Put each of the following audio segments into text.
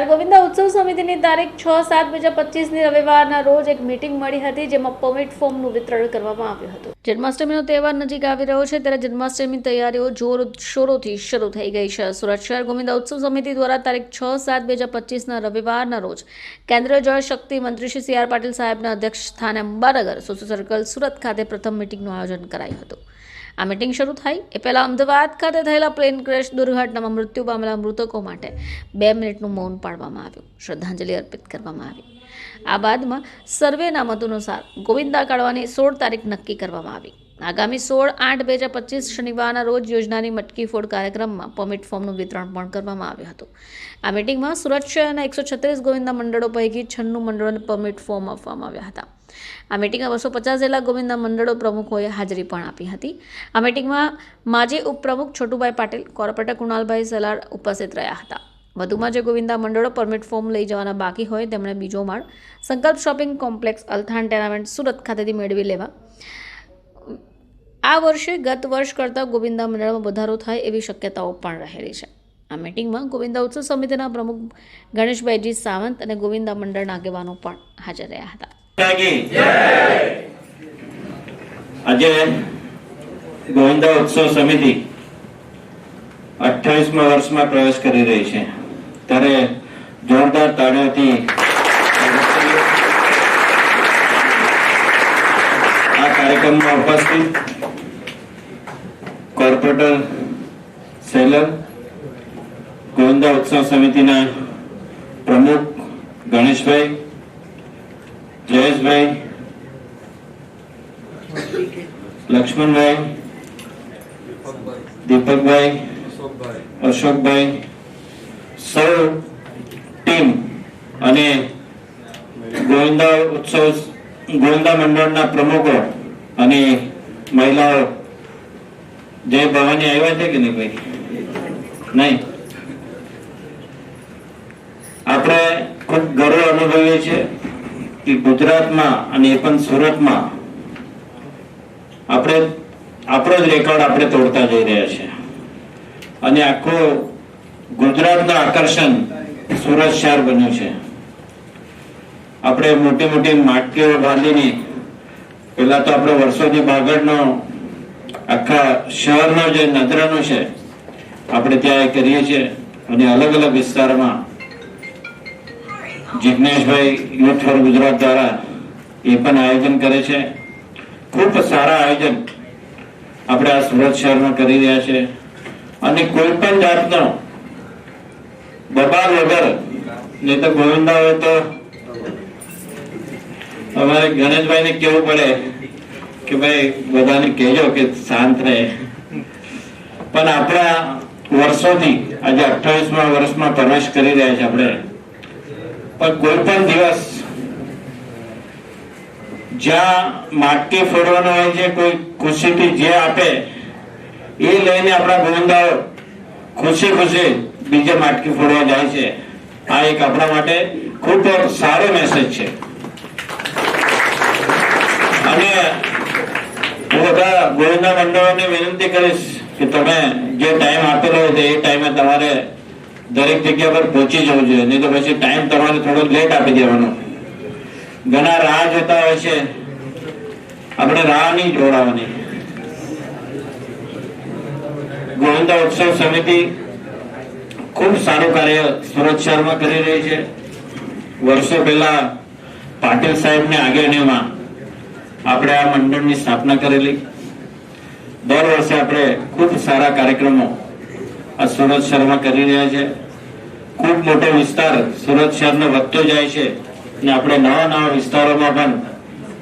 ગોવિંદા ઉત્સવ સમિતિની તારીખ 6-7-2025ની રવિવારના રોજ એક મીટિંગ મળી હતી, જેમાં પરમિટ ફોર્મનું વિતરણ કરવામાં આવ્યું હતું. જન્માષ્ટમીનો તહેવાર નજીક આવી રહ્યો છે, ત્યારે જન્માષ્ટમીની તૈયારીઓ જોરશોરોથી શરૂ થઈ ગઈ છે. સુરત શહેર ગોવિંદા ઉત્સવ સમિતિ દ્વારા તારીખ 6-7-2025ના રવિવારના રોજ કેન્દ્રીય જળ શક્તિ મંત્રી શ્રી સી આર પાટીલ સાહેબના અધ્યક્ષ સ્થાને અંબાનગર સોશિયલ સર્કલ સુરત ખાતે પ્રથમ મીટિંગનું આયોજન કરાયું હતું. આ મીટિંગ શરૂ થાય એ પહેલા અમદાવાદ ખાતે થયેલા પ્લેન ક્રેશ દુર્ઘટનામાં મૃત્યુ પામેલા મૃતકો માટે 2 મિનિટનું મૌન પાળવામાં આવ્યું, શ્રદ્ધાંજલિ અર્પિત કરવામાં આવી. આ બાદમાં સર્વેના મત અનુસાર ગોવિંદા કાઢવાની 16 તારીખ નક્કી કરવામાં આવી. આગામી 16-8-2025 શનિવારના રોજ યોજનાની મટકી ફોડ કાર્યક્રમમાં પરમિટ ફોર્મનું વિતરણ પણ કરવામાં આવ્યું હતું. આ મીટિંગમાં સુરત શહેરના 136 ગોવિંદા મંડળો પૈકી 96 મંડળોને પરમિટ ફોર્મ આપવામાં આવ્યા હતા. આ મીટિંગમાં 250 જેટલા ગોવિંદા મંડળો પ્રમુખોએ હાજરી પણ આપી હતી. આ મીટિંગમાં માજી ઉપપ્રમુખ છોટુભાઈ પાટીલ, કોર્પોરેટર કુણાલભાઈ સલાડ ઉપસ્થિત રહ્યા હતા. વધુમાં જે ગોવિંદા મંડળો પરમિટ ફોર્મ લઈ જવાના બાકી હોય તેમણે બીજો માળ સંકલ્પ shopping complex Althan tenement Surat ખાતેથી મેળવી લેવા. આ વર્ષે ગત વર્ષ કરતાં ગોવિંદા મંડળમાં વધારો થાય એવી શક્યતાઓ પણ રહેલી છે. આ મીટિંગમાં ગોવિંદા ઉત્સવ સમિતિના પ્રમુખ ગણેશભાઈજી સાવંત અને ગોવિંદા મંડળના આગેવાનો પણ હાજર રહ્યા હતા. આજે ગોવિંદા ઉત્સવ સમિતિ 28મા વર્ષમાં પ્રવેશ કરી રહી છે, ત્યારે જોરદાર તાળીઓથી આ કાર્યક્રમમાં ઉપસ્થિત કોર્પોરેટર સેલર, ગોવિંદા ઉત્સવ સમિતિના પ્રમુખ ગણેશભાઈ, જયેશભાઈ, લક્ષ્મણભાઈ, દીપકભાઈ, અશોકભાઈ, સૌ ટીમ અને ગોવિંદા મંડળના પ્રમુખો અને મહિલાઓ જય ભવાની આવ્યા છે કે નહીં ભાઈ? નહીં. આપણે ખૂબ ગર્વ અનુભવીએ છીએ કે ગુજરાતમાં અને એ પણ સુરતમાં આપણો જ રેકોર્ડ આપણે તોડતા જઈ રહ્યા છે અને આખું ગુજરાતનું આકર્ષણ સુરત શહેર બન્યું છે. આપણે મોટી મોટી માટકીઓ બાંધીને પેલા તો આપણે વર્ષોથી બાગડનો આખા શહેરનો જે નજરાનો છે આપણે ત્યાં કરીએ છીએ અને અલગ અલગ વિસ્તારમાં જિગ્નેશભાઈ યુથ ફોર ગુજરાત દ્વારા એ પણ આયોજન કરે છે. ખૂબ સારા આયોજન આપણે આ સુરત શહેરમાં કરી રહ્યા છે અને કોઈ પણ જાતનો દબાણ વગર, નહીં તો ગોવિંદા હોય તો અમારે ગણેશભાઈને કહેવું પડે કે ભાઈ બધાને કહેજો કે શાંત રહે. પણ આપણા વર્ષોથી આજે 28મા વર્ષમાં પ્રવેશ કરી રહ્યા છે આપણે, પણ કોઈ પણ દિવસ જ્યાં માટકી ફોડવાનો હોય છે, કોઈ ખુશીથી જે આપે એ લઈને આપણા ગોવિંદાઓ ખુશી ખુશી બીજે માટકી ફોડવા જાય છે. આ એક આપણા માટે ખૂબ સારો મેસેજ છે અને હું બધા ગોવિંદા મંડળોને વિનંતી કરીશ કે તમે જે ટાઈમ આપેલો હોય એ ટાઈમે તમારે દરેક જગ્યા પર પહોંચી જવું જોઈએ, નહીં તો પછી ટાઈમ તમારે થોડો લેટ આપી દેવાનો. ઘણા રાહ જોતા હોય છે, આપણે રાહ નહીં જોડાવાની. ગોવિંદા ઉત્સવ સમિતિ ખૂબ સારું કાર્ય સુરત શહેરમાં કરી રહી છે. વર્ષો પહેલા પાટીલ સાહેબની આગેવાનીમાં આપણે આ મંડળની સ્થાપના કરેલી. દર વર્ષે આપણે ખૂબ સારા કાર્યક્રમો આ સુરત શહેરમાં કરી રહ્યા છે. ખૂબ મોટો વિસ્તાર સુરત શહેરનો વધતો જાય છે અને આપણે નવા નવા વિસ્તારોમાં પણ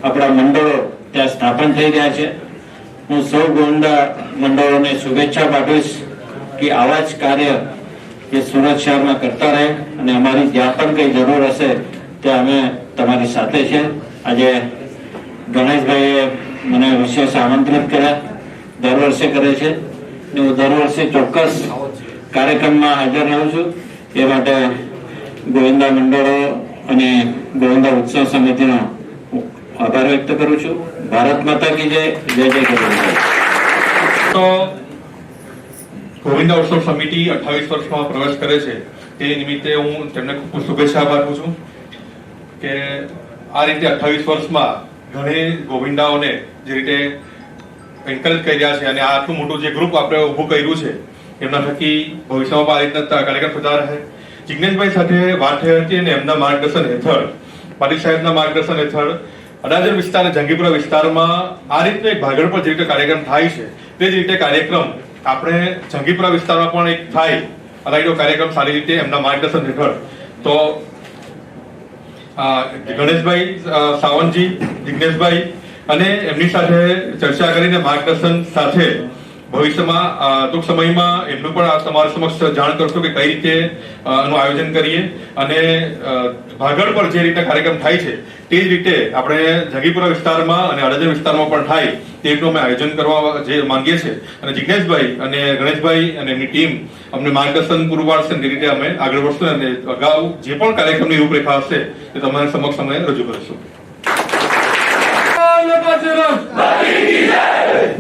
આપણા મંડળો ત્યાં સ્થાપન થઈ રહ્યા છે. હું સૌ ગોવિંદા મંડળોને શુભેચ્છા પાઠવીશ કે આવા જ કાર્ય એ સુરત શહેરમાં કરતા રહે અને અમારી જ્યાં પણ કંઈ જરૂર હશે ત્યાં અમે તમારી સાથે છે. આજે ગણેશભાઈએ મને વિશેષ આમંત્રિત કર્યા, દર વર્ષે કરે છે. હું દર વર્ષે ચોક્કસ કાર્યક્રમમાં હાજર રહું છું. એ માટે ગોવિંદા મંડળો અને ગોવિંદા ઉત્સવ સમિતિનો આભાર વ્યક્ત કરું છું. ભારત માતા કી જય. જય જય ગોવિંદા. તો ગોવિંદા ઉત્સવ સમિતિ 28 વર્ષમાં પ્રવેશ કરે છે, તે નિમિત્તે હું તેમને ખૂબ ખૂબ શુભેચ્છા પાઠવું છું કે આ રીતે 28 વર્ષમાં ઘણી ગોવિંદાઓને જે રીતે એન્કરેજ કરી રહ્યા છે અને આટલું મોટું જે ગ્રુપ આપણે ઊભું કર્યું છે એમના થકી ભવિષ્યમાં પણ આ રીતના કાર્યક્રમ થતા રહે. જિજ્ઞેશભાઈ સાથે વાત થઈ હતી અને એમના માર્ગદર્શન હેઠળ, પાટીલ સાહેબના માર્ગદર્શન હેઠળ અડાજણ વિસ્તાર અને જંગીપુરા વિસ્તારમાં આ રીતે એક ભાગળ પર જે રીતે કાર્યક્રમ થાય છે તે જ રીતે કાર્યક્રમ આપણે જંગીપુરા વિસ્તારમાં પણ એક થાય અને કાર્યક્રમ સારી રીતે એમના માર્ગદર્શન હેઠળ. તો ગણેશભાઈ સાવંતજી, જિજ્ઞેશભાઈ અને એમની સાથે ચર્ચા કરીને માર્ગદર્શન સાથે ભવિષ્યમાં ટૂંક સમયમાં એમનું પણ તમારા સમક્ષ જાણ કરશું કે કઈ રીતે એનું આયોજન કરીએ અને ભાગળ પર જે રીતે કાર્યક્રમ થાય છે તે જ રીતે આપણે જંગીપુરા વિસ્તારમાં અને અડાજણ વિસ્તારમાં પણ થાય તે રીતનું અમે આયોજન કરવા જે માંગીએ છીએ અને જિજ્ઞેશભાઈ અને ગણેશભાઈ અને એમની ટીમ અમને માર્ગદર્શન પૂરું પાડશે તે રીતે અમે આગળ વધશું અને અગાઉ જે પણ કાર્યક્રમની રૂપરેખા હશે તે તમારા સમક્ષ અમે રજૂ કરીશું.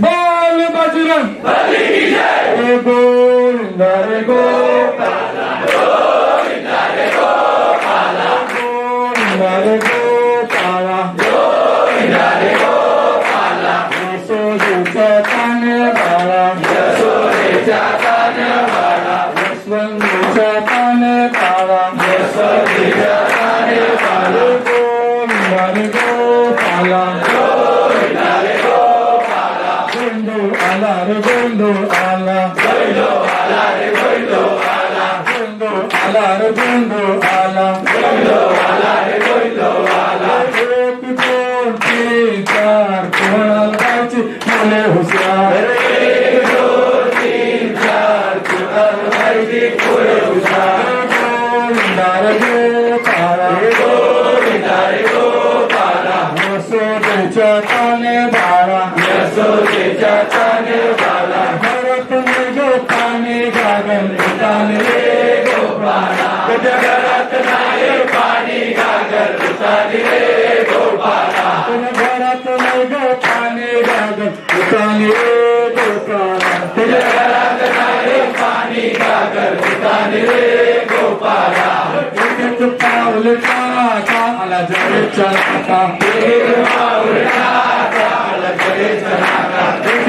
बोल बजरंग बली की जय, गोविंदा रे गोपाला, गोविंदा रे गोपाला, गोविंदा रे गोपाला, गोविंदा रे गोपाला, यशोदेचा कानबाळा, यशोदेचा कानबाळा, यशवंतीचा कानबाळा, यशोदेचा कानबाळा, गोविंदा रे गोपाला, गोविंदा रे आला रे गोविंदो आला, गोविंदो आला रे गोविंदो आला, गोविंदो आला रे गोविंदो आला, गोविंदो आला रे गोविंदो आला. एक दोन तीन चार कोणाला गायची मुले हुशार, एक दोन तीन चार कोणाला गायची मुले हुशार. गोविंदा रे गोपाला, गोविंदा रे गोपाला, यशोदेचा कानबाळा, यशोदेचा कानबाळा, घरात नाही गो पाणी गागन उताने रे गोपाळा, तुझ्या घरात नाही पाणी गागन उताने रे गोपाळा, तुझ्या घरात नाही गो पाणी गागन उताने रे गोपाळा, तुझ्या घरात नाही पाणी गागन उताने रे गोपाळा. एक पाऊल टाका आला जगेच्या नाका, एक पाऊल टाका आला जगेच्या नाका,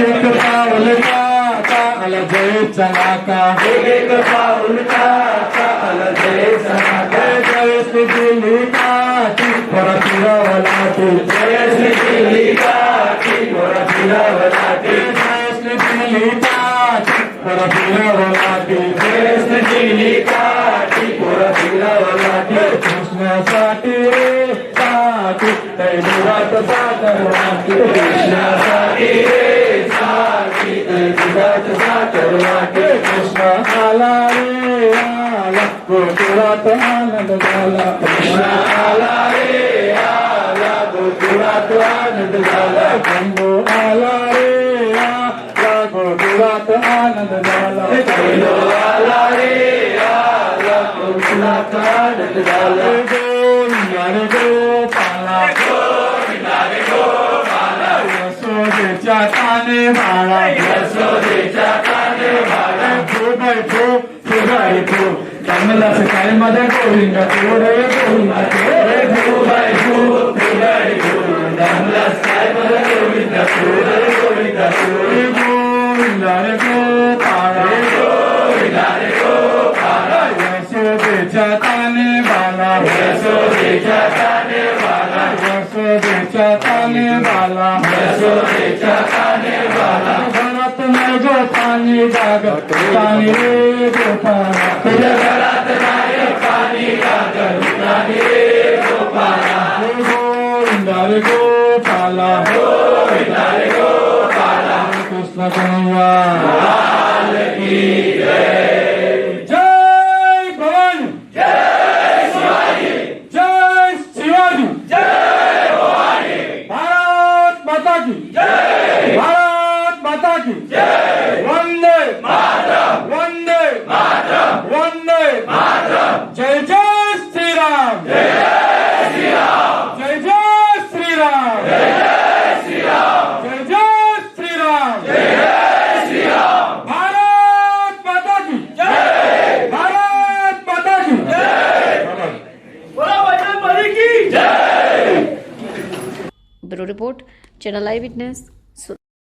एक पाऊल टाका आला जगेच्या नाका, एक पाऊल टाका आला जगेच्या नाका. जयश्री दिली काठी थोडा फिरावं लागेल, जयश्री दिली काठी थोडा फिरावं लागेल, जयश्री दिली काठी थोडा फिरावं लागेल, जयश्री दिली काठी थोडा फिरावं लागेल. कृष्णासाठी रे साठी तैमुरात सागर वाटे, कृष्णासाठी रे साठी तैमुरात सागर वाटे. कृष्ण आला रे आला गोकुळात आनंद झाला, कृष्ण आला रे आला गोकुळात आनंद झाला, शंभू आला रे आला गोकुळात आनंद झाला, शंभू आला रे आला गोकुळात आनंद झाला. गोविंदा रे गोपाला, गोविंदा रे गोपाला, यशोदेचा कानबाळा, यशोदेचा कानबाळा, फुगाई फू कमला से काय मध्ये गोविंदा तू रे गोविंदा तू रे फुगाई फू कमला से काय मध्ये गोविंदा तू रे गोविंदा तू रे. गोविंदा रे गोपाला, गोविंदा रे गोपाला, यशोदेचा कानबाळा, यशोदेचा कानबाळा, यशोदेचा कानबाळा, यशोदेचा कानबाळा. घरात नाही गो पाणी गागत पाणी रे गोपाळा, तुझ्या घरात नाही पाणी गागत पाणी रे गोपाळा. गोविंदा रे गोपाला, गोविंदा रे गोपाला, कृष्ण कन्हैया लाल की जय. जय भवानी, जय शिवाजी, जय शिवाजी, जय भवानी. भारत माता की जय, भारत माता की जय. वंदे मातरम, वंदे मातरम, वंदे मातरम. जय जय श्रीराम, जय जय श्रीराम, जय जय श्रीराम, जय जय श्रीराम, जय जय श्रीराम, जय जय श्रीराम. भारत माता की जय, भारत माता की બ્યુરો રિપોર્ટ, ચેનલ આઈ વિટનેસ,